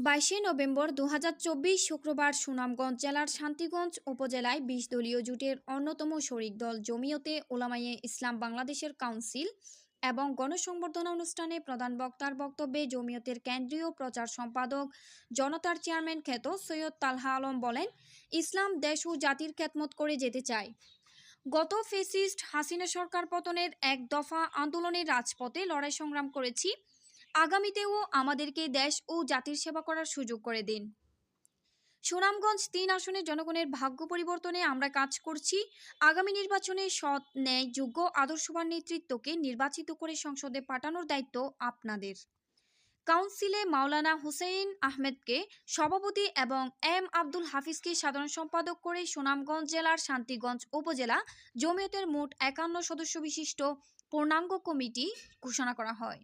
22 November 2024 শুক্রবার সুনামগঞ্জ জেলার শান্তিগঞ্জ উপজেলায় 20 দলীয় জোটের অন্যতম শরিক দল জমিয়তে উলামায়ে ইসলাম বাংলাদেশের কাউন্সিল এবং গণসংবর্ধনা অনুষ্ঠানে প্রধান বক্তার বক্তব্যে জমিয়তের কেন্দ্রীয় প্রচার সম্পাদক জনতার চেয়ারম্যান খ্যাত সৈয়দ তালহা আলম বলেন, ইসলাম দেশ ও জাতির খেদমত করে যেতে চায়। গত ফ্যাসিস্ট হাসিনা সরকার পতনের এক দফা আন্দোলনের রাজপথে লড়াই সংগ্রাম করেছি। আগামীতেও আমাদেরকে দেশ ও জাতির সেবা করার সুযোগ করে দিন। সুনামগঞ্জ 3 আসনের জনগণের ভাগ্য পরিবর্তনে আমরা কাজ করছি। আগামী নির্বাচনে সৎ, ন্যায়, যোগ্য, আদর্শবান নেতৃত্বকে নির্বাচিত করে সংসদে পাঠানোর দায়িত্ব আপনাদের। কাউন্সিলে মাওলানা হুসেইন আহমেদকে সভাপতি এবং এম আব্দুল হাফিজকে সাধারণ সম্পাদক করে সুনামগঞ্জ জেলার শান্তিগঞ্জ উপজেলা জমিয়তের মোট 51 সদস্য বিশিষ্ট পূর্ণাঙ্গ কমিটি ঘোষণা করা হয়।